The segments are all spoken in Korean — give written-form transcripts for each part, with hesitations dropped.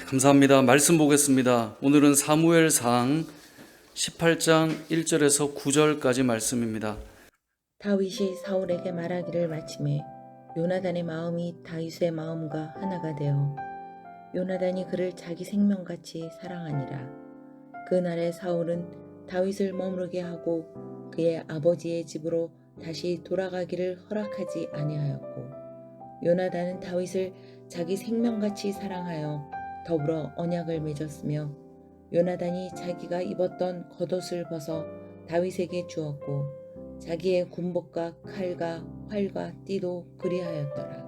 감사합니다. 말씀 보겠습니다. 오늘은 사무엘상 18장 1절에서 9절까지 말씀입니다. 다윗이 사울에게 말하기를 마침에 요나단의 마음이 다윗의 마음과 하나가 되어 요나단이 그를 자기 생명같이 사랑하니라. 그날에 사울은 다윗을 머무르게 하고 그의 아버지의 집으로 다시 돌아가기를 허락하지 아니하였고, 요나단은 다윗을 자기 생명같이 사랑하여 더불어 언약을 맺었으며, 요나단이 자기가 입었던 겉옷을 벗어 다윗에게 주었고 자기의 군복과 칼과 활과 띠도 그리하였더라.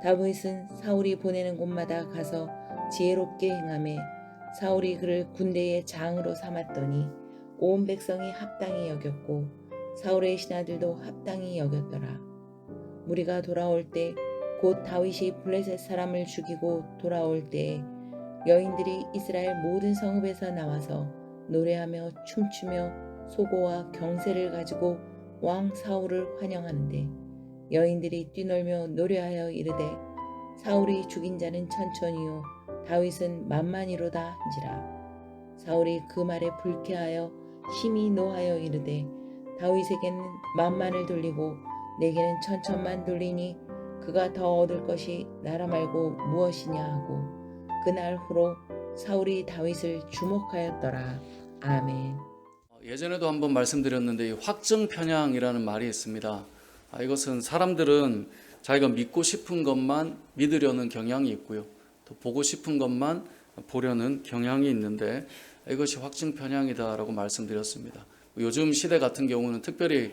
다윗은 사울이 보내는 곳마다 가서 지혜롭게 행하매 사울이 그를 군대의 장으로 삼았더니 온 백성이 합당히 여겼고 사울의 신하들도 합당히 여겼더라. 무리가 돌아올 때 곧 다윗이 블레셋 사람을 죽이고 돌아올 때에 여인들이 이스라엘 모든 성읍에서 나와서 노래하며 춤추며 소고와 경새를 가지고 왕 사울을 환영하는데, 여인들이 뛰놀며 노래하여 이르되 사울이 죽인 자는 천천히요 다윗은 만만이로다 한지라. 사울이 그 말에 불쾌하여 심히 노하여 이르되 다윗에게는 만만을 돌리고 내게는 천천만 돌리니 그가 더 얻을 것이 나라 말고 무엇이냐 하고, 그날 후로 사울이 다윗을 주목하였더라. 아멘. 예전에도 한번 말씀드렸는데 이 확증 편향이라는 말이 있습니다. 이것은 사람들은 자기가 믿고 싶은 것만 믿으려는 경향이 있고요, 또 보고 싶은 것만 보려는 경향이 있는데 이것이 확증 편향이다라고 말씀드렸습니다. 요즘 시대 같은 경우는 특별히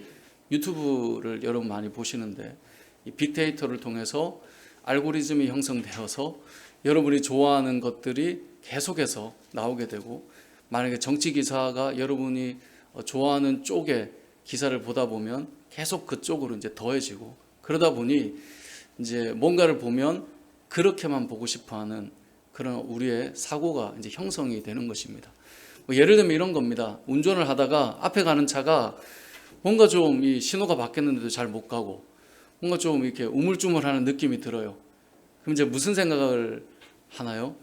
유튜브를 여러분 많이 보시는데 이 빅데이터를 통해서 알고리즘이 형성되어서 여러분이 좋아하는 것들이 계속해서 나오게 되고, 만약에 정치 기사가 여러분이 좋아하는 쪽의 기사를 보다 보면 계속 그쪽으로 이제 더해지고, 그러다 보니 이제 뭔가를 보면 그렇게만 보고 싶어하는 그런 우리의 사고가 이제 형성이 되는 것입니다. 예를 들면 이런 겁니다. 운전을 하다가 앞에 가는 차가 뭔가 좀 이 신호가 바뀌었는데도 잘 못 가고 뭔가 좀 이렇게 우물쭈물하는 느낌이 들어요. 그럼 이제 무슨 생각을 하나요?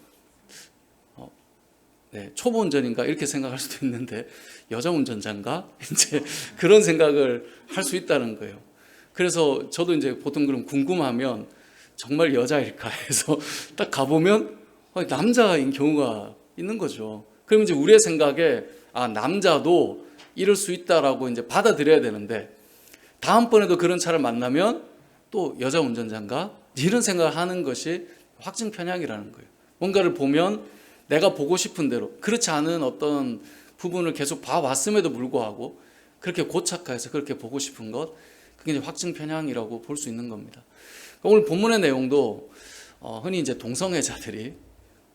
초보 운전인가 이렇게 생각할 수도 있는데 여자 운전자인가? 이제 그런 생각을 할 수 있다는 거예요. 그래서 저도 이제 보통 그럼 궁금하면 정말 여자일까 해서 딱 가보면 남자인 경우가 있는 거죠. 그럼 이제 우리의 생각에 남자도 이럴 수 있다라고 이제 받아들여야 되는데, 다음번에도 그런 차를 만나면 또 여자 운전자인가? 이런 생각을 하는 것이 확증 편향이라는 거예요. 뭔가를 보면 내가 보고 싶은 대로, 그렇지 않은 어떤 부분을 계속 봐왔음에도 불구하고 그렇게 고착화해서 그렇게 보고 싶은 것, 그게 이제 확증 편향이라고 볼 수 있는 겁니다. 오늘 본문의 내용도 흔히 이제 동성애자들이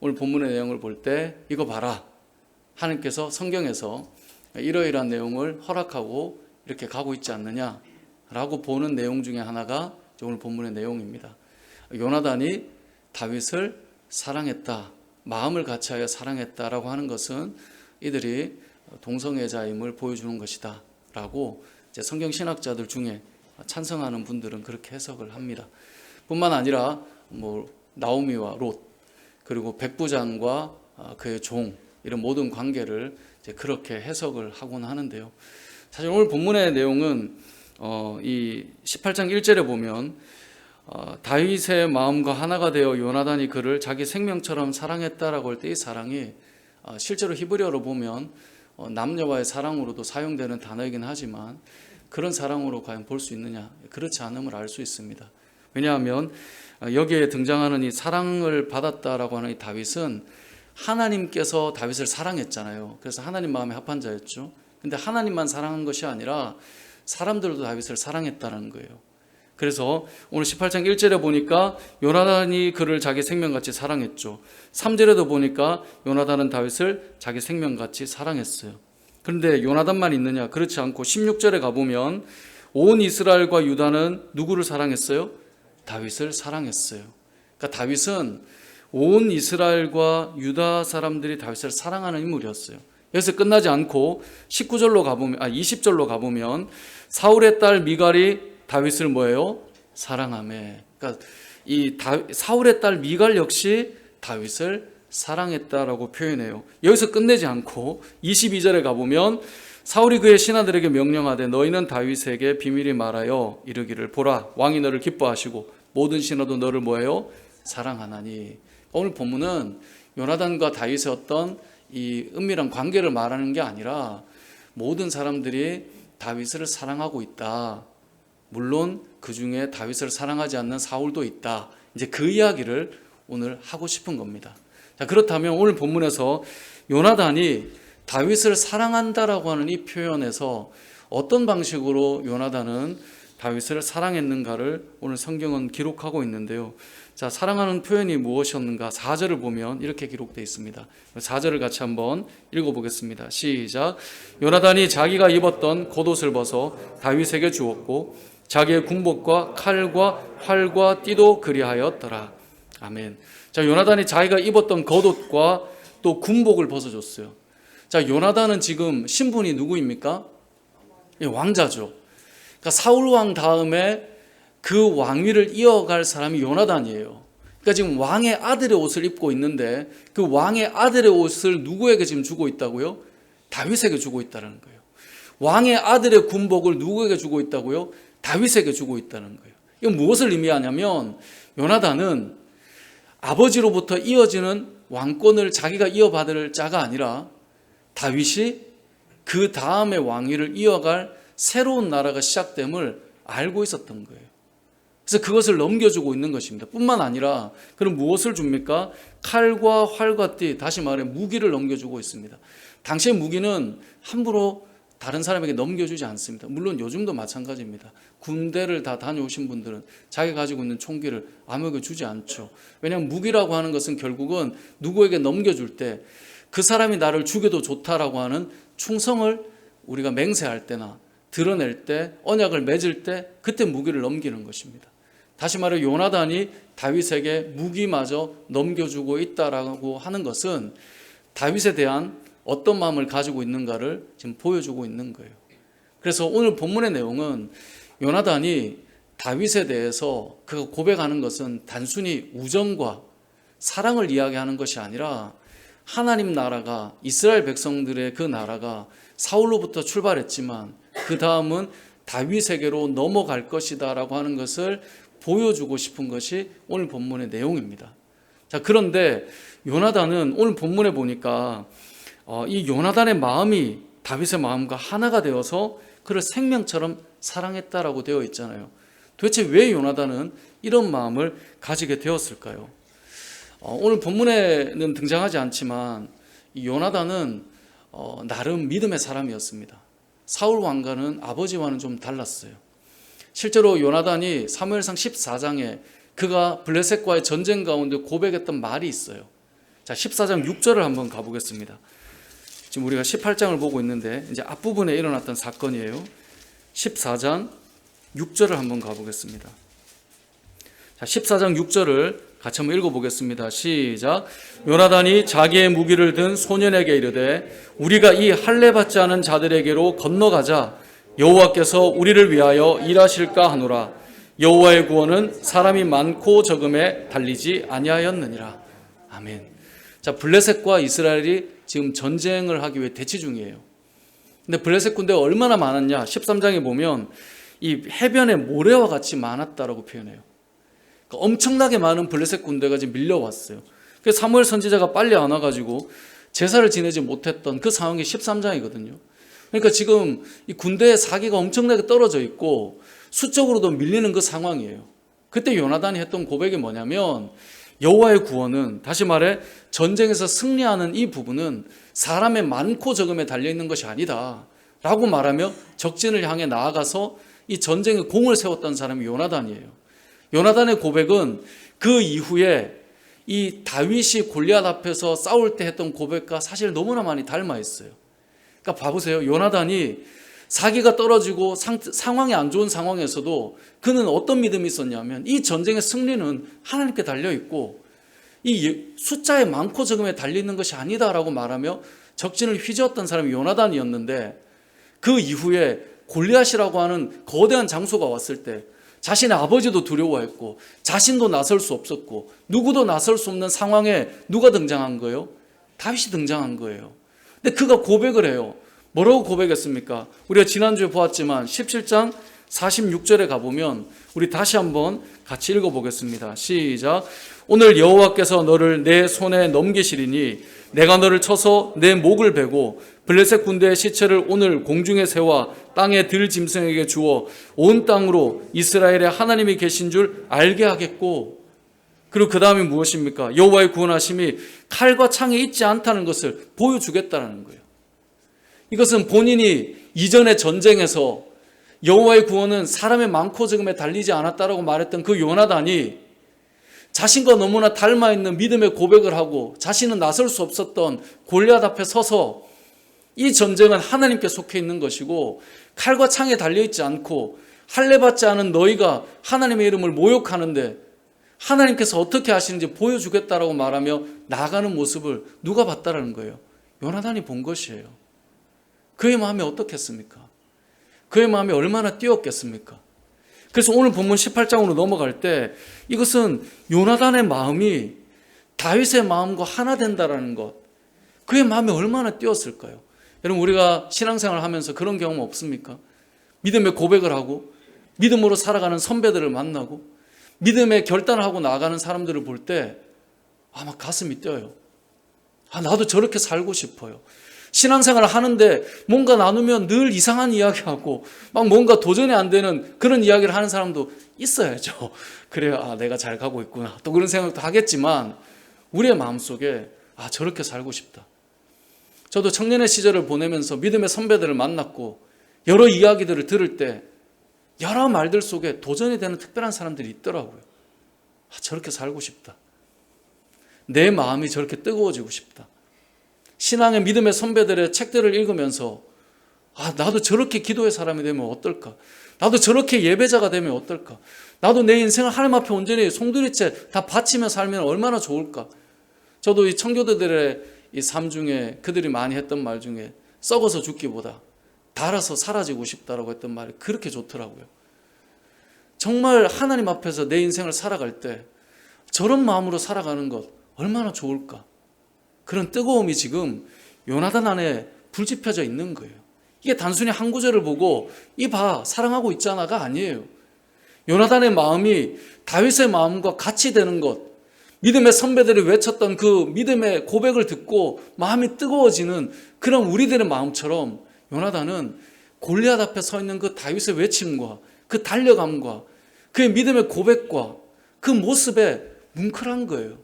오늘 본문의 내용을 볼 때 이거 봐라, 하나님께서 성경에서 이러이러한 내용을 허락하고 이렇게 가고 있지 않느냐라고 보는 내용 중에 하나가 오늘 본문의 내용입니다. 요나단이 다윗을 사랑했다, 마음을 같이하여 사랑했다라고 하는 것은 이들이 동성애자임을 보여주는 것이다 라고 이제 성경 신학자들 중에 찬성하는 분들은 그렇게 해석을 합니다. 뿐만 아니라 나오미와 롯, 그리고 백부장과 그의 종, 이런 모든 관계를 이제 그렇게 해석을 하곤 하는데요. 사실 오늘 본문의 내용은 이 18장 1절에 보면 다윗의 마음과 하나가 되어 요나단이 그를 자기 생명처럼 사랑했다라고 할 때 이 사랑이 실제로 히브리어로 보면 남녀와의 사랑으로도 사용되는 단어이긴 하지만 그런 사랑으로 과연 볼 수 있느냐, 그렇지 않음을 알 수 있습니다. 왜냐하면 여기에 등장하는 이 사랑을 받았다라고 하는 이 다윗은 하나님께서 다윗을 사랑했잖아요. 그래서 하나님 마음에 합한 자였죠. 근데 하나님만 사랑한 것이 아니라 사람들도 다윗을 사랑했다는 거예요. 그래서 오늘 18장 1절에 보니까 요나단이 그를 자기 생명같이 사랑했죠. 3절에도 보니까 요나단은 다윗을 자기 생명같이 사랑했어요. 그런데 요나단만 있느냐? 그렇지 않고 16절에 가보면 온 이스라엘과 유다는 누구를 사랑했어요? 다윗을 사랑했어요. 그러니까 다윗은 온 이스라엘과 유다 사람들이 다윗을 사랑하는 인물이었어요. 여기서 끝나지 않고 20절로 가보면 사울의 딸 미갈이 다윗을 뭐예요? 사랑하며. 그러니까 이 사울의 딸 미갈 역시 다윗을 사랑했다라고 표현해요. 여기서 끝내지 않고 22절에 가보면 사울이 그의 신하들에게 명령하되 너희는 다윗에게 비밀히 말하여 이르기를 보라 왕이 너를 기뻐하시고 모든 신하도 너를 뭐예요? 사랑하나니. 오늘 본문은 요나단과 다윗의 어떤 이 은밀한 관계를 말하는 게 아니라 모든 사람들이 다윗을 사랑하고 있다. 물론 그 중에 다윗을 사랑하지 않는 사울도 있다. 이제 그 이야기를 오늘 하고 싶은 겁니다. 자, 그렇다면 오늘 본문에서 요나단이 다윗을 사랑한다라고 하는 이 표현에서 어떤 방식으로 요나단은 다윗을 사랑했는가를 오늘 성경은 기록하고 있는데요. 자, 사랑하는 표현이 무엇이었는가? 4절을 보면 이렇게 기록되어 있습니다. 4절을 같이 한번 읽어보겠습니다. 시작. 요나단이 자기가 입었던 겉옷을 벗어 다윗에게 주었고 자기의 군복과 칼과 활과 띠도 그리하였더라. 아멘. 자, 요나단이 자기가 입었던 겉옷과 또 군복을 벗어줬어요. 자, 요나단은 지금 신분이 누구입니까? 예, 왕자죠. 그러니까 사울 왕 다음에 그 왕위를 이어갈 사람이 요나단이에요. 그러니까 지금 왕의 아들의 옷을 입고 있는데 그 왕의 아들의 옷을 누구에게 지금 주고 있다고요? 다윗에게 주고 있다는 거예요. 왕의 아들의 군복을 누구에게 주고 있다고요? 다윗에게 주고 있다는 거예요. 이건 무엇을 의미하냐면 요나단은 아버지로부터 이어지는 왕권을 자기가 이어받을 자가 아니라 다윗이 그 다음에 왕위를 이어갈 새로운 나라가 시작됨을 알고 있었던 거예요. 그래서 그것을 넘겨주고 있는 것입니다. 뿐만 아니라 그럼 무엇을 줍니까? 칼과 활과 띠, 다시 말해 무기를 넘겨주고 있습니다. 당시의 무기는 함부로 다른 사람에게 넘겨주지 않습니다. 물론 요즘도 마찬가지입니다. 군대를 다 다녀오신 분들은 자기가 가지고 있는 총기를 아무에게 주지 않죠. 왜냐하면 무기라고 하는 것은 결국은 누구에게 넘겨줄 때 그 사람이 나를 죽여도 좋다라고 하는 충성을 우리가 맹세할 때나 드러낼 때, 언약을 맺을 때 그때 무기를 넘기는 것입니다. 다시 말해 요나단이 다윗에게 무기마저 넘겨주고 있다라고 하는 것은 다윗에 대한 어떤 마음을 가지고 있는가를 지금 보여주고 있는 거예요. 그래서 오늘 본문의 내용은 요나단이 다윗에 대해서 그가 고백하는 것은 단순히 우정과 사랑을 이야기하는 것이 아니라 하나님 나라가, 이스라엘 백성들의 그 나라가 사울로부터 출발했지만 그 다음은 다윗에게로 넘어갈 것이다 라고 하는 것을 보여주고 싶은 것이 오늘 본문의 내용입니다. 자, 그런데 요나단은 오늘 본문에 보니까 이 요나단의 마음이 다윗의 마음과 하나가 되어서 그를 생명처럼 사랑했다라고 되어 있잖아요. 도대체 왜 요나단은 이런 마음을 가지게 되었을까요? 오늘 본문에는 등장하지 않지만 이 요나단은 나름 믿음의 사람이었습니다. 사울 왕과는 아버지와는 좀 달랐어요. 실제로 요나단이 사무엘상 14장에 그가 블레셋과의 전쟁 가운데 고백했던 말이 있어요. 자, 14장 6절을 한번 가보겠습니다. 지금 우리가 18장을 보고 있는데 이제 앞부분에 일어났던 사건이에요. 14장 6절을 한번 가보겠습니다. 자, 14장 6절을 같이 한번 읽어보겠습니다. 시작. 요나단이 자기의 무기를 든 소년에게 이르되 우리가 이 할례 받지 않은 자들에게로 건너가자. 여호와께서 우리를 위하여 일하실까 하노라. 여호와의 구원은 사람이 많고 적음에 달리지 아니하였느니라. 아멘. 자, 블레셋과 이스라엘이 지금 전쟁을 하기 위해 대치 중이에요. 근데 블레셋 군대가 얼마나 많았냐? 13장에 보면 이 해변에 모래와 같이 많았다라고 표현해요. 그러니까 엄청나게 많은 블레셋 군대가 지금 밀려왔어요. 그래서 사무엘 선지자가 빨리 안 와가지고 제사를 지내지 못했던 그 상황이 13장이거든요. 그러니까 지금 이 군대의 사기가 엄청나게 떨어져 있고 수적으로도 밀리는 그 상황이에요. 그때 요나단이 했던 고백이 뭐냐면 여호와의 구원은, 다시 말해 전쟁에서 승리하는 이 부분은 사람의 많고 적음에 달려있는 것이 아니다 라고 말하며 적진을 향해 나아가서 이 전쟁에 공을 세웠던 사람이 요나단이에요. 요나단의 고백은 그 이후에 이 다윗이 골리앗 앞에서 싸울 때 했던 고백과 사실 너무나 많이 닮아 있어요. 그러니까 봐보세요. 요나단이 사기가 떨어지고 상황이 안 좋은 상황에서도 그는 어떤 믿음이 있었냐면 이 전쟁의 승리는 하나님께 달려있고 이 숫자에 많고 적음에 달려있는 것이 아니다라고 말하며 적진을 휘저었던 사람이 요나단이었는데 그 이후에 골리앗이라고 하는 거대한 장소가 왔을 때 자신의 아버지도 두려워했고 자신도 나설 수 없었고 누구도 나설 수 없는 상황에 누가 등장한 거예요? 다윗이 등장한 거예요. 근데 그가 고백을 해요. 뭐라고 고백했습니까? 우리가 지난주에 보았지만 17장 46절에 가보면 우리 다시 한번 같이 읽어보겠습니다. 시작. 오늘 여호와께서 너를 내 손에 넘기시리니 내가 너를 쳐서 내 목을 베고 블레셋 군대의 시체를 오늘 공중에 세워 땅의 들짐승에게 주어 온 땅으로 이스라엘의 하나님이 계신 줄 알게 하겠고, 그리고 그 다음에 무엇입니까? 여호와의 구원하심이 칼과 창이 있지 않다는 것을 보여주겠다는 거예요. 이것은 본인이 이전의 전쟁에서 여호와의 구원은 사람의 많고 적음에 달리지 않았다라고 말했던 그 요나단이 자신과 너무나 닮아있는 믿음의 고백을 하고 자신은 나설 수 없었던 골리앗 앞에 서서 이 전쟁은 하나님께 속해 있는 것이고 칼과 창에 달려있지 않고 할례받지 않은 너희가 하나님의 이름을 모욕하는데 하나님께서 어떻게 하시는지 보여주겠다라고 말하며 나아가는 모습을 누가 봤다라는 거예요? 요나단이 본 것이에요. 그의 마음이 어떻겠습니까? 그의 마음이 얼마나 뛰었겠습니까? 그래서 오늘 본문 18장으로 넘어갈 때 이것은 요나단의 마음이 다윗의 마음과 하나 된다라는 것, 그의 마음이 얼마나 뛰었을까요? 여러분, 우리가 신앙생활을 하면서 그런 경험 없습니까? 믿음의 고백을 하고 믿음으로 살아가는 선배들을 만나고 믿음의 결단을 하고 나아가는 사람들을 볼 때 막 가슴이 뛰어요. 나도 저렇게 살고 싶어요. 신앙생활을 하는데 뭔가 나누면 늘 이상한 이야기하고 막 뭔가 도전이 안 되는 그런 이야기를 하는 사람도 있어야죠. 그래야 내가 잘 가고 있구나 또 그런 생각도 하겠지만 우리의 마음속에 저렇게 살고 싶다. 저도 청년의 시절을 보내면서 믿음의 선배들을 만났고 여러 이야기들을 들을 때 여러 말들 속에 도전이 되는 특별한 사람들이 있더라고요. 저렇게 살고 싶다. 내 마음이 저렇게 뜨거워지고 싶다. 신앙의 믿음의 선배들의 책들을 읽으면서 나도 저렇게 기도의 사람이 되면 어떨까? 나도 저렇게 예배자가 되면 어떨까? 나도 내 인생을 하나님 앞에 온전히 송두리째 다 바치며 살면 얼마나 좋을까? 저도 이 청교도들의 이 삶 중에 그들이 많이 했던 말 중에 썩어서 죽기보다 달아서 사라지고 싶다라고 했던 말이 그렇게 좋더라고요. 정말 하나님 앞에서 내 인생을 살아갈 때 저런 마음으로 살아가는 것 얼마나 좋을까? 그런 뜨거움이 지금 요나단 안에 불지펴져 있는 거예요. 이게 단순히 한 구절을 보고 이봐 사랑하고 있잖아가 아니에요. 요나단의 마음이 다윗의 마음과 같이 되는 것, 믿음의 선배들이 외쳤던 그 믿음의 고백을 듣고 마음이 뜨거워지는 그런 우리들의 마음처럼 요나단은 골리앗 앞에 서 있는 그 다윗의 외침과 그 달려감과 그의 믿음의 고백과 그 모습에 뭉클한 거예요.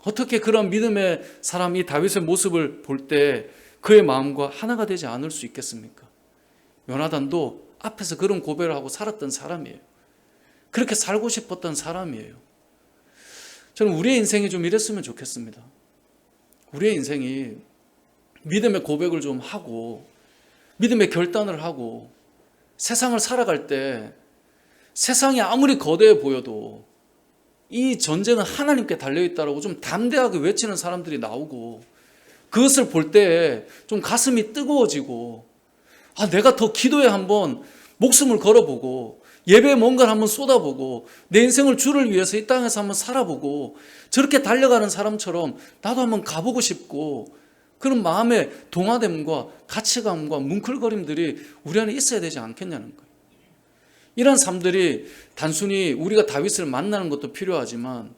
어떻게 그런 믿음의 사람이 다윗의 모습을 볼 때 그의 마음과 하나가 되지 않을 수 있겠습니까? 요나단도 앞에서 그런 고백을 하고 살았던 사람이에요. 그렇게 살고 싶었던 사람이에요. 저는 우리의 인생이 좀 이랬으면 좋겠습니다. 우리의 인생이 믿음의 고백을 좀 하고 믿음의 결단을 하고 세상을 살아갈 때 세상이 아무리 거대해 보여도 이 전쟁은 하나님께 달려있다라고 좀 담대하게 외치는 사람들이 나오고 그것을 볼 때 좀 가슴이 뜨거워지고 내가 더 기도에 한번 목숨을 걸어보고 예배에 뭔가를 한번 쏟아보고 내 인생을 주를 위해서 이 땅에서 한번 살아보고 저렇게 달려가는 사람처럼 나도 한번 가보고 싶고 그런 마음의 동화됨과 가치감과 뭉클거림들이 우리 안에 있어야 되지 않겠냐는 거예요. 이런 삶들이 단순히 우리가 다윗을 만나는 것도 필요하지만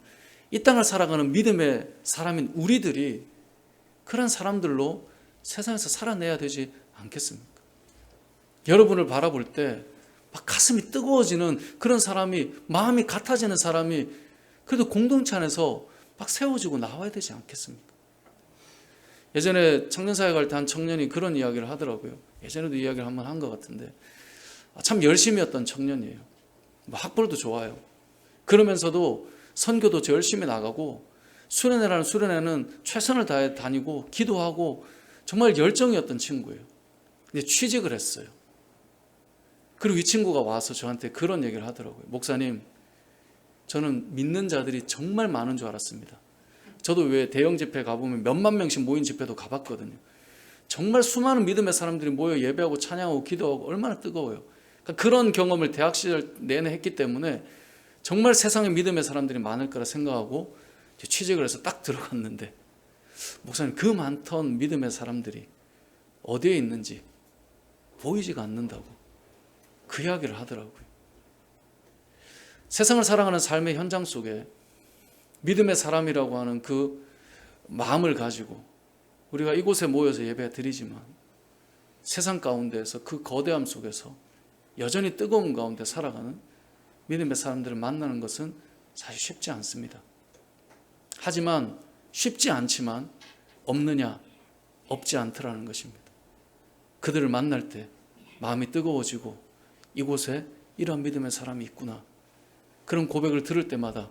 이 땅을 살아가는 믿음의 사람인 우리들이 그런 사람들로 세상에서 살아내야 되지 않겠습니까? 여러분을 바라볼 때 막 가슴이 뜨거워지는 그런 사람이, 마음이 같아지는 사람이 그래도 공동체 안에서 막 세워지고 나와야 되지 않겠습니까? 예전에 청년사회 갈 때 한 청년이 그런 이야기를 하더라고요. 예전에도 이야기를 한번 한 것 같은데 참 열심히 했던 청년이에요. 학벌도 좋아요. 그러면서도 선교도 열심히 나가고 수련회라는 수련회는 최선을 다해 다니고 기도하고 정말 열정이었던 친구예요. 근데 취직을 했어요. 그리고 이 친구가 와서 저한테 그런 얘기를 하더라고요. 목사님, 저는 믿는 자들이 정말 많은 줄 알았습니다. 저도 왜 대형 집회 가보면 몇만 명씩 모인 집회도 가봤거든요. 정말 수많은 믿음의 사람들이 모여 예배하고 찬양하고 기도하고 얼마나 뜨거워요. 그러니까 그런 경험을 대학 시절 내내 했기 때문에 정말 세상에 믿음의 사람들이 많을 거라 생각하고 취직을 해서 딱 들어갔는데, 목사님 그 많던 믿음의 사람들이 어디에 있는지 보이지가 않는다고 그 이야기를 하더라고요. 세상을 살아가는 삶의 현장 속에 믿음의 사람이라고 하는 그 마음을 가지고 우리가 이곳에 모여서 예배 드리지만, 세상 가운데에서 그 거대함 속에서 여전히 뜨거운 가운데 살아가는 믿음의 사람들을 만나는 것은 사실 쉽지 않습니다. 하지만 쉽지 않지만 없느냐? 없지 않더라는 것입니다. 그들을 만날 때 마음이 뜨거워지고 이곳에 이런 믿음의 사람이 있구나, 그런 고백을 들을 때마다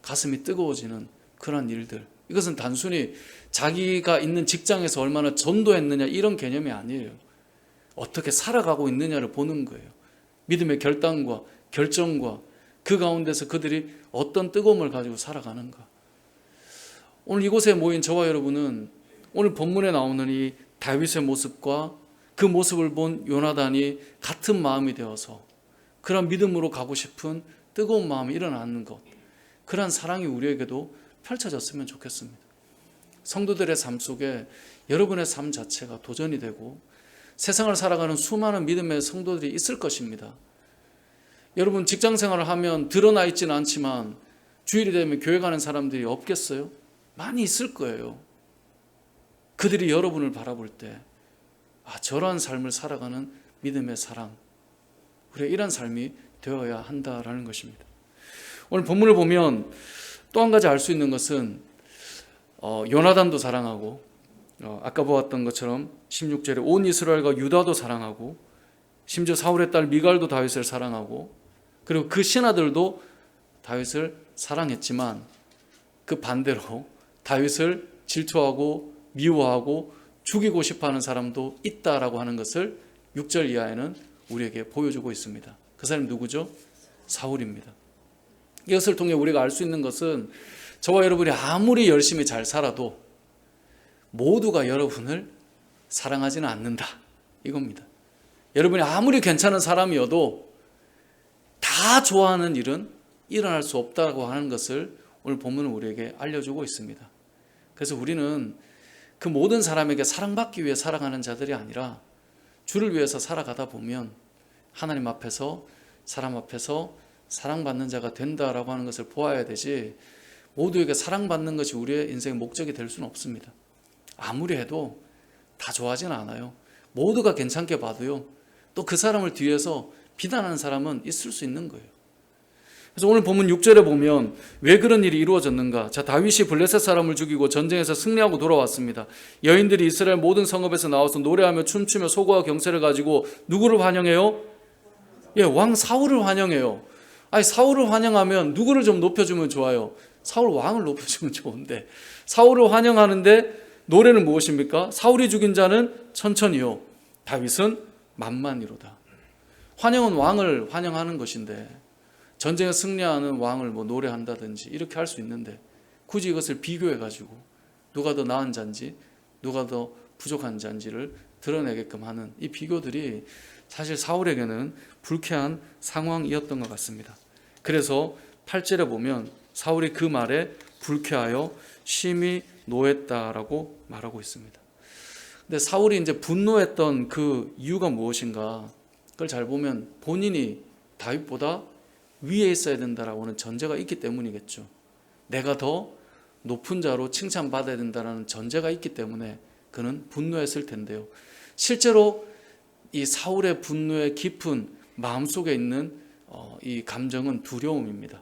가슴이 뜨거워지는 그런 일들, 이것은 단순히 자기가 있는 직장에서 얼마나 전도했느냐 이런 개념이 아니에요. 어떻게 살아가고 있느냐를 보는 거예요. 믿음의 결단과 결정과 그 가운데서 그들이 어떤 뜨거움을 가지고 살아가는가. 오늘 이곳에 모인 저와 여러분은 오늘 본문에 나오는 이 다윗의 모습과 그 모습을 본 요나단이 같은 마음이 되어서 그런 믿음으로 가고 싶은 뜨거운 마음이 일어나는 것, 그러한 사랑이 우리에게도 펼쳐졌으면 좋겠습니다. 성도들의 삶 속에 여러분의 삶 자체가 도전이 되고 세상을 살아가는 수많은 믿음의 성도들이 있을 것입니다. 여러분 직장 생활을 하면 드러나 있지는 않지만 주일이 되면 교회 가는 사람들이 없겠어요? 많이 있을 거예요. 그들이 여러분을 바라볼 때 저러한 삶을 살아가는 믿음의 사람, 우리가 이런 삶이 되어야 한다라는 것입니다. 오늘 본문을 보면 또 한 가지 알 수 있는 것은 요나단도 사랑하고 아까 보았던 것처럼 16절에 온 이스라엘과 유다도 사랑하고 심지어 사울의 딸 미갈도 다윗을 사랑하고 그리고 그 신하들도 다윗을 사랑했지만 그 반대로 다윗을 질투하고 미워하고 죽이고 싶어하는 사람도 있다라고 하는 것을 6절 이하에는 우리에게 보여주고 있습니다. 그 사람이 누구죠? 사울입니다. 이것을 통해 우리가 알 수 있는 것은 저와 여러분이 아무리 열심히 잘 살아도 모두가 여러분을 사랑하지는 않는다, 이겁니다. 여러분이 아무리 괜찮은 사람이어도 다 좋아하는 일은 일어날 수 없다고 하는 것을 오늘 본문은 우리에게 알려주고 있습니다. 그래서 우리는 그 모든 사람에게 사랑받기 위해 살아가는 자들이 아니라 주를 위해서 살아가다 보면 하나님 앞에서 사람 앞에서 사랑받는 자가 된다라고 하는 것을 보아야 되지, 모두에게 사랑받는 것이 우리의 인생의 목적이 될 수는 없습니다. 아무리 해도 다 좋아하지는 않아요. 모두가 괜찮게 봐도요, 또 그 사람을 뒤에서 비난하는 사람은 있을 수 있는 거예요. 그래서 오늘 본문 6절에 보면 왜 그런 일이 이루어졌는가? 자, 다윗이 블레셋 사람을 죽이고 전쟁에서 승리하고 돌아왔습니다. 여인들이 이스라엘 모든 성읍에서 나와서 노래하며 춤추며 소고와 경세를 가지고 누구를 환영해요? 왕 사울을 환영해요. 아니, 사울을 환영하면 누구를 좀 높여주면 좋아요? 사울 왕을 높여주면 좋은데, 사울을 환영하는데 노래는 무엇입니까? 사울이 죽인 자는 천천히요, 다윗은 만만이로다. 환영은 왕을 환영하는 것인데, 전쟁에 승리하는 왕을 노래한다든지 이렇게 할 수 있는데, 굳이 이것을 비교해가지고 누가 더 나은 자인지 누가 더 부족한 자인지를 드러내게끔 하는 이 비교들이 사실 사울에게는 불쾌한 상황이었던 것 같습니다. 그래서 8절에 보면 사울이 그 말에 불쾌하여 심히 노했다라고 말하고 있습니다. 근데 사울이 이제 분노했던 그 이유가 무엇인가? 그걸 잘 보면 본인이 다윗보다 위에 있어야 된다라고 하는 전제가 있기 때문이겠죠. 내가 더 높은 자로 칭찬받아야 된다는 전제가 있기 때문에 그는 분노했을 텐데요. 실제로 이 사울의 분노의 깊은 마음속에 있는 이 감정은 두려움입니다.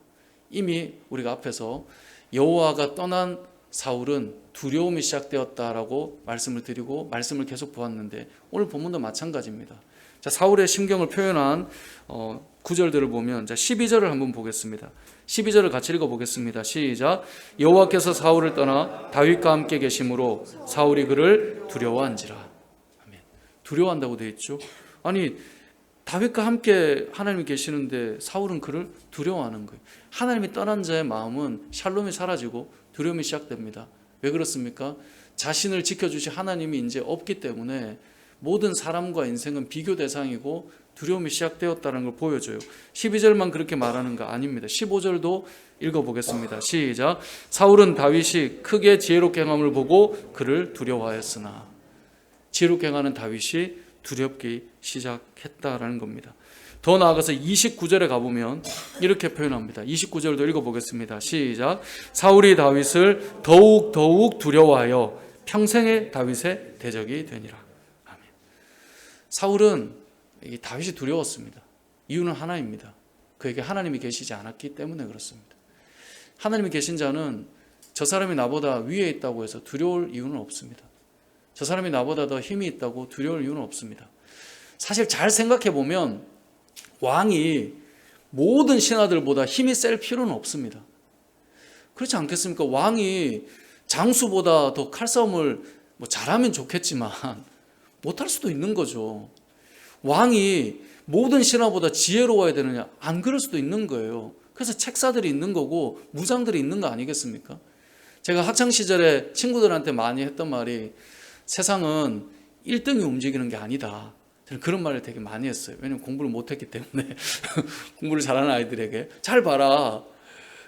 이미 우리가 앞에서 여호와가 떠난 사울은 두려움이 시작되었다라고 말씀을 드리고 말씀을 계속 보았는데, 오늘 본문도 마찬가지입니다. 자, 사울의 심경을 표현한 구절들을 보면, 자, 12절을 한번 보겠습니다. 12절을 같이 읽어보겠습니다. 시작. 여호와께서 사울을 떠나 다윗과 함께 계심으로 사울이 그를 두려워한지라. 아멘. 두려워한다고 되어 있죠. 아니, 다윗과 함께 하나님이 계시는데 사울은 그를 두려워하는 거예요. 하나님이 떠난 자의 마음은 샬롬이 사라지고 두려움이 시작됩니다. 왜 그렇습니까? 자신을 지켜주실 하나님이 이제 없기 때문에 모든 사람과 인생은 비교 대상이고 두려움이 시작되었다는 걸 보여줘요. 12절만 그렇게 말하는가? 아닙니다. 15절도 읽어보겠습니다. 시작. 사울은 다윗이 크게 지혜롭게 행함을 보고 그를 두려워하였으나, 지혜롭게 행하는 다윗이 두렵기 시작했다라는 겁니다. 더 나아가서 29절에 가보면 이렇게 표현합니다. 29절도 읽어보겠습니다. 시작. 사울이 다윗을 더욱 두려워하여 평생의 다윗의 대적이 되니라. 아멘. 사울은 이 다윗이 두려웠습니다. 이유는 하나입니다. 그에게 하나님이 계시지 않았기 때문에 그렇습니다. 하나님이 계신 자는 저 사람이 나보다 위에 있다고 해서 두려울 이유는 없습니다. 저 사람이 나보다 더 힘이 있다고 두려울 이유는 없습니다. 사실 잘 생각해 보면 왕이 모든 신하들보다 힘이 셀 필요는 없습니다. 그렇지 않겠습니까? 왕이 장수보다 더 칼싸움을 잘하면 좋겠지만 못할 수도 있는 거죠. 왕이 모든 신하보다 지혜로워야 되느냐? 안 그럴 수도 있는 거예요. 그래서 책사들이 있는 거고 무장들이 있는 거 아니겠습니까? 제가 학창시절에 친구들한테 많이 했던 말이 세상은 1등이 움직이는 게 아니다. 저는 그런 말을 되게 많이 했어요. 왜냐하면 공부를 못했기 때문에. 공부를 잘하는 아이들에게 잘 봐라.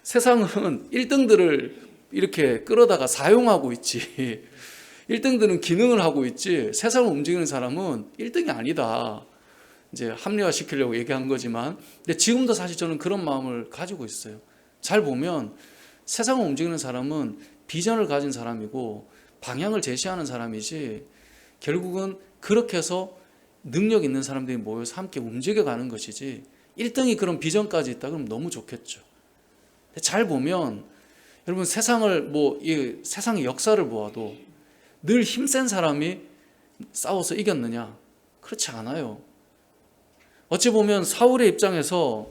세상은 1등들을 이렇게 끌어다가 사용하고 있지, 1등들은 기능을 하고 있지, 세상을 움직이는 사람은 1등이 아니다. 이제 합리화시키려고 얘기한 거지만, 근데 지금도 사실 저는 그런 마음을 가지고 있어요. 잘 보면 세상을 움직이는 사람은 비전을 가진 사람이고 방향을 제시하는 사람이지, 결국은 그렇게 해서 능력 있는 사람들이 모여서 함께 움직여가는 것이지, 1등이 그런 비전까지 있다 그러면 너무 좋겠죠. 근데 잘 보면 여러분, 이 세상의 역사를 보아도 늘 힘센 사람이 싸워서 이겼느냐? 그렇지 않아요. 어찌 보면 사울의 입장에서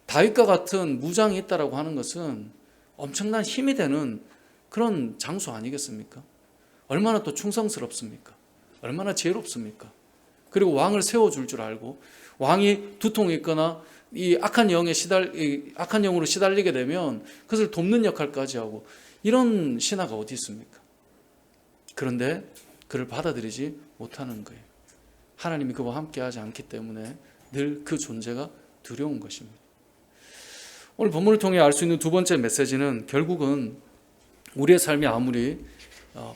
다윗과 같은 무장이 있다라고 하는 것은 엄청난 힘이 되는 그런 장소 아니겠습니까? 얼마나 또 충성스럽습니까? 얼마나 지혜롭습니까? 그리고 왕을 세워줄 줄 알고, 왕이 두통이 있거나 이 악한 영으로 시달리게 되면 그것을 돕는 역할까지 하고, 이런 신하가 어디 있습니까? 그런데 그를 받아들이지 못하는 거예요. 하나님이 그와 함께하지 않기 때문에 늘 그 존재가 두려운 것입니다. 오늘 본문을 통해 알 수 있는 두 번째 메시지는, 결국은 우리의 삶이 아무리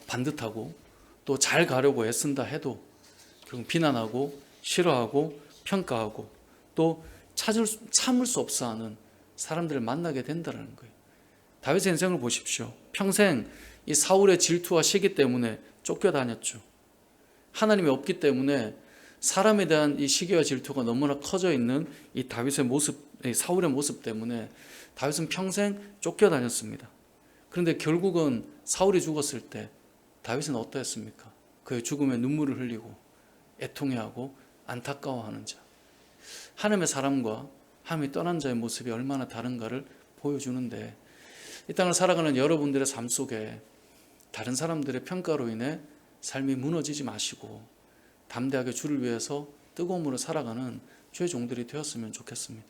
반듯하고 또 잘 가려고 애쓴다 해도 결국 비난하고 싫어하고 평가하고 또 참을 수 없어 하는 사람들을 만나게 된다는 거예요. 다윗의 인생을 보십시오. 평생 이 사울의 질투와 시기 때문에 쫓겨다녔죠. 하나님이 없기 때문에 사람에 대한 이 시기와 질투가 너무나 커져 있는 이 다윗의 모습, 이 사울의 모습 때문에 다윗은 평생 쫓겨다녔습니다. 그런데 결국은 사울이 죽었을 때 다윗은 어떠했습니까? 그의 죽음에 눈물을 흘리고 애통해하고 안타까워하는 자. 하나님의 사람과 하나님이 떠난 자의 모습이 얼마나 다른가를 보여주는데, 이 땅을 살아가는 여러분들의 삶 속에 다른 사람들의 평가로 인해 삶이 무너지지 마시고 담대하게 주를 위해서 뜨거움으로 살아가는 주의 종들이 되었으면 좋겠습니다.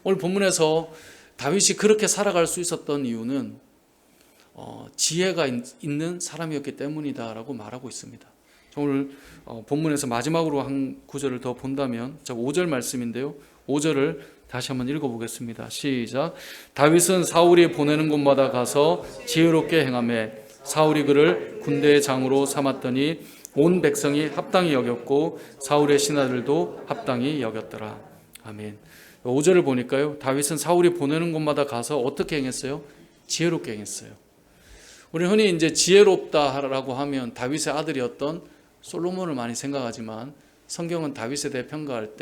오늘 본문에서 다윗이 그렇게 살아갈 수 있었던 이유는 지혜가 있는 사람이었기 때문이다라고 말하고 있습니다. 오늘 본문에서 마지막으로 한 구절을 더 본다면 5절 말씀인데요. 5절을 다시 한번 읽어보겠습니다. 시작. 다윗은 사울이 보내는 곳마다 가서 지혜롭게 행하며 사울이 그를 군대의 장으로 삼았더니 온 백성이 합당히 여겼고 사울의 신하들도 합당히 여겼더라. 아멘. 5절을 보니까요, 다윗은 사울이 보내는 곳마다 가서 어떻게 행했어요? 지혜롭게 행했어요. 우리 흔히 이제 지혜롭다라고 하면 다윗의 아들이었던 솔로몬을 많이 생각하지만, 성경은 다윗에 대해 평가할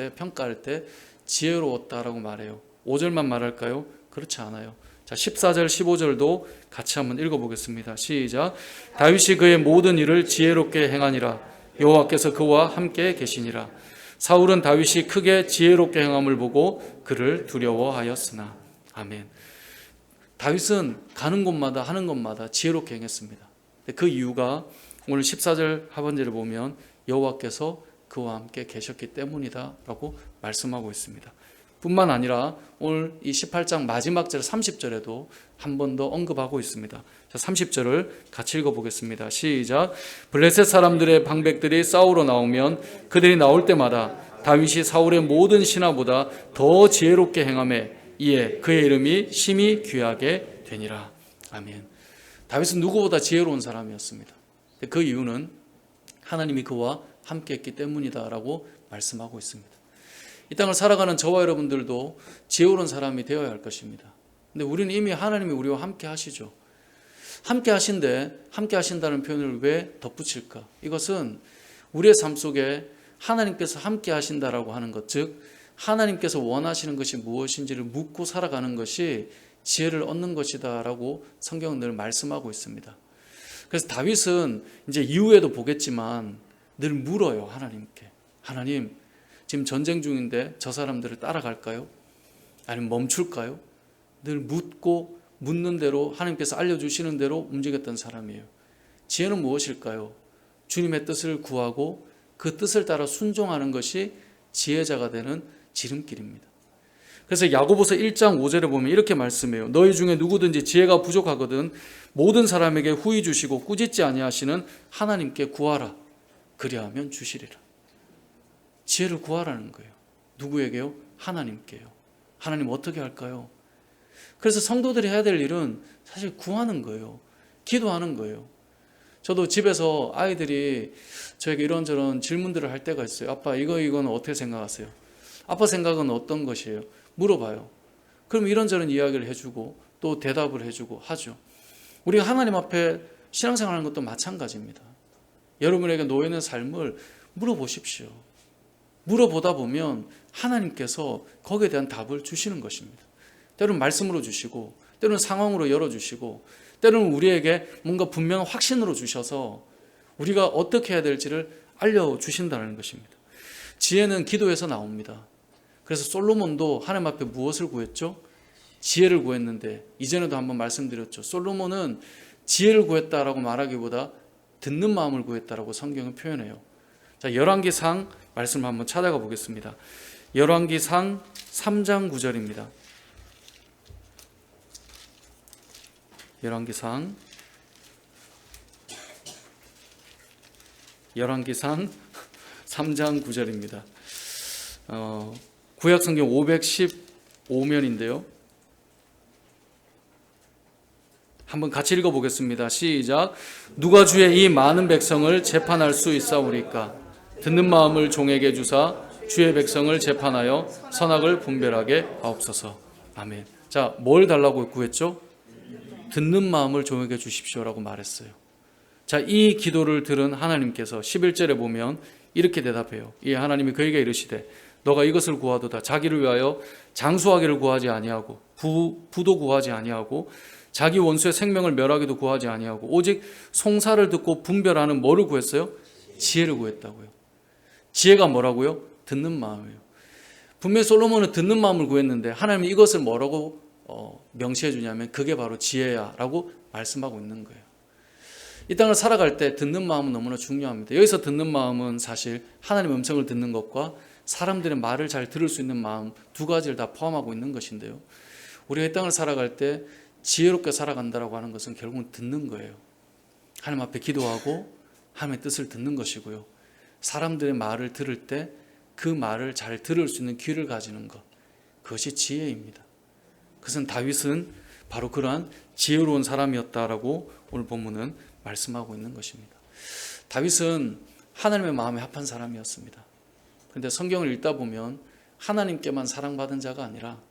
때 지혜로웠다라고 말해요. 5절만 말할까요? 그렇지 않아요. 자, 14절, 15절도 같이 한번 읽어보겠습니다. 시작. 다윗이 그의 모든 일을 지혜롭게 행하니라. 여호와께서 그와 함께 계시니라. 사울은 다윗이 크게 지혜롭게 행함을 보고 그를 두려워하였으나. 아멘. 다윗은 가는 곳마다 하는 것마다 지혜롭게 행했습니다. 그 이유가 오늘 14절 하반절을 보면 여호와께서 그와 함께 계셨기 때문이다 라고 말씀하고 있습니다. 뿐만 아니라 오늘 이 18장 마지막 절 30절에도 한 번 더 언급하고 있습니다. 자, 30절을 같이 읽어보겠습니다. 시작. 블레셋 사람들의 방백들이 싸우러 나오면 그들이 나올 때마다 다윗이 사울의 모든 신하보다 더 지혜롭게 행하매 이에 그의 이름이 심히 귀하게 되니라. 아멘. 다윗은 누구보다 지혜로운 사람이었습니다. 그 이유는 하나님이 그와 함께했기 때문이다라고 말씀하고 있습니다. 이 땅을 살아가는 저와 여러분들도 지혜로운 사람이 되어야 할 것입니다. 근데 우리는 이미 하나님이 우리와 함께 하시죠. 함께 하신데 함께 하신다는 표현을 왜 덧붙일까? 이것은 우리의 삶 속에 하나님께서 함께 하신다라고 하는 것, 즉 하나님께서 원하시는 것이 무엇인지를 묻고 살아가는 것이 지혜를 얻는 것이다라고 성경은 늘 말씀하고 있습니다. 그래서 다윗은 이제 이후에도 보겠지만 늘 물어요, 하나님께. 하나님, 지금 전쟁 중인데 저 사람들을 따라갈까요? 아니면 멈출까요? 늘 묻고 묻는 대로 하나님께서 알려주시는 대로 움직였던 사람이에요. 지혜는 무엇일까요? 주님의 뜻을 구하고 그 뜻을 따라 순종하는 것이 지혜자가 되는 지름길입니다. 그래서 야고보서 1장 5절에 보면 이렇게 말씀해요. 너희 중에 누구든지 지혜가 부족하거든 모든 사람에게 후히 주시고 꾸짖지 아니하시는 하나님께 구하라. 그리하면 주시리라. 지혜를 구하라는 거예요. 누구에게요? 하나님께요. 하나님 어떻게 할까요? 그래서 성도들이 해야 될 일은 사실 구하는 거예요. 기도하는 거예요. 저도 집에서 아이들이 저에게 이런저런 질문들을 할 때가 있어요. 아빠, 이거는 어떻게 생각하세요? 아빠 생각은 어떤 것이에요? 물어봐요. 그럼 이런저런 이야기를 해주고 또 대답을 해주고 하죠. 우리가 하나님 앞에 신앙생활하는 것도 마찬가지입니다. 여러분에게 놓여있는 삶을 물어보십시오. 물어보다 보면 하나님께서 거기에 대한 답을 주시는 것입니다. 때로는 말씀으로 주시고 때로는 상황으로 열어주시고 때로는 우리에게 뭔가 분명한 확신으로 주셔서 우리가 어떻게 해야 될지를 알려주신다는 것입니다. 지혜는 기도에서 나옵니다. 그래서 솔로몬도 하나님 앞에 무엇을 구했죠? 지혜를 구했는데 이전에도 한번 말씀드렸죠. 솔로몬은 지혜를 구했다라고 말하기보다 듣는 마음을 구했다라고 성경은 표현해요. 자, 열왕기상 말씀을 한번 찾아가 보겠습니다. 열왕기상 3장 9절입니다. 열왕기상 3장 9절입니다. 구약성경 515면인데요. 한번 같이 읽어보겠습니다. 시작. 누가 주의 이 많은 백성을 재판할 수 있사오리까? 듣는 마음을 종에게 주사 주의 백성을 재판하여 선악을 분별하게 하옵소서. 아멘. 자, 뭘 달라고 구했죠? 듣는 마음을 종에게 주십시오라고 말했어요. 자, 이 기도를 들은 하나님께서 11절에 보면 이렇게 대답해요. 이 하나님이 그에게 이르시되 너가 이것을 구하도다. 자기를 위하여 장수하기를 구하지 아니하고 부도 구하지 아니하고 자기 원수의 생명을 멸하기도 구하지 아니하고 오직 송사를 듣고 분별하는 뭐를 구했어요? 지혜를 구했다고요. 지혜가 뭐라고요? 듣는 마음이에요. 분명히 솔로몬은 듣는 마음을 구했는데 하나님이 이것을 뭐라고 명시해 주냐면 그게 바로 지혜야 라고 말씀하고 있는 거예요. 이 땅을 살아갈 때 듣는 마음은 너무나 중요합니다. 여기서 듣는 마음은 사실 하나님의 음성을 듣는 것과 사람들의 말을 잘 들을 수 있는 마음 두 가지를 다 포함하고 있는 것인데요. 우리가 이 땅을 살아갈 때 지혜롭게 살아간다라고 하는 것은 결국은 듣는 거예요. 하나님 앞에 기도하고 하나님의 뜻을 듣는 것이고요. 사람들의 말을 들을 때 그 말을 잘 들을 수 있는 귀를 가지는 것, 그것이 지혜입니다. 그것은 다윗은 바로 그러한 지혜로운 사람이었다라고 오늘 본문은 말씀하고 있는 것입니다. 다윗은 하나님의 마음에 합한 사람이었습니다. 그런데 성경을 읽다 보면 하나님께만 사랑받은 자가 아니라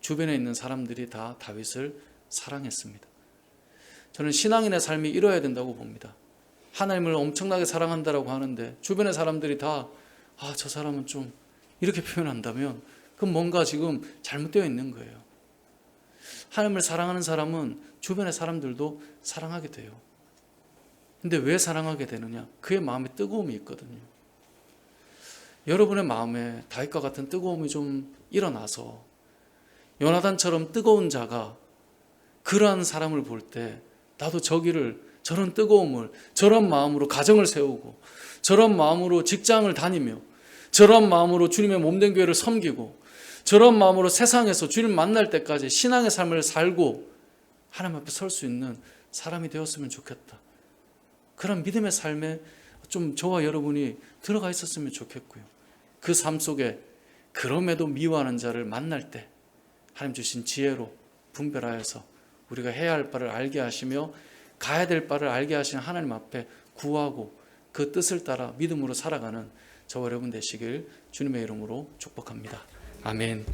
주변에 있는 사람들이 다 다윗을 사랑했습니다. 저는 신앙인의 삶이 이뤄야 된다고 봅니다. 하나님을 엄청나게 사랑한다라고 하는데 주변의 사람들이 다 저 사람은 좀 이렇게 표현한다면 그건 뭔가 지금 잘못되어 있는 거예요. 하나님을 사랑하는 사람은 주변의 사람들도 사랑하게 돼요. 근데 왜 사랑하게 되느냐? 그의 마음에 뜨거움이 있거든요. 여러분의 마음에 다윗과 같은 뜨거움이 좀 일어나서 요나단처럼 뜨거운 자가 그러한 사람을 볼 때 나도 저런 뜨거움을 저런 마음으로 가정을 세우고 저런 마음으로 직장을 다니며 저런 마음으로 주님의 몸된 교회를 섬기고 저런 마음으로 세상에서 주를 만날 때까지 신앙의 삶을 살고 하나님 앞에 설 수 있는 사람이 되었으면 좋겠다. 그런 믿음의 삶에 좀 저와 여러분이 들어가 있었으면 좋겠고요. 그 삶 속에 그럼에도 미워하는 자를 만날 때 하나님 주신 지혜로 분별하여서 우리가 해야 할 바를 알게 하시며 가야 될 바를 알게 하시는 하나님 앞에 구하고 그 뜻을 따라 믿음으로 살아가는 저와 여러분 되시길 주님의 이름으로 축복합니다. 아멘.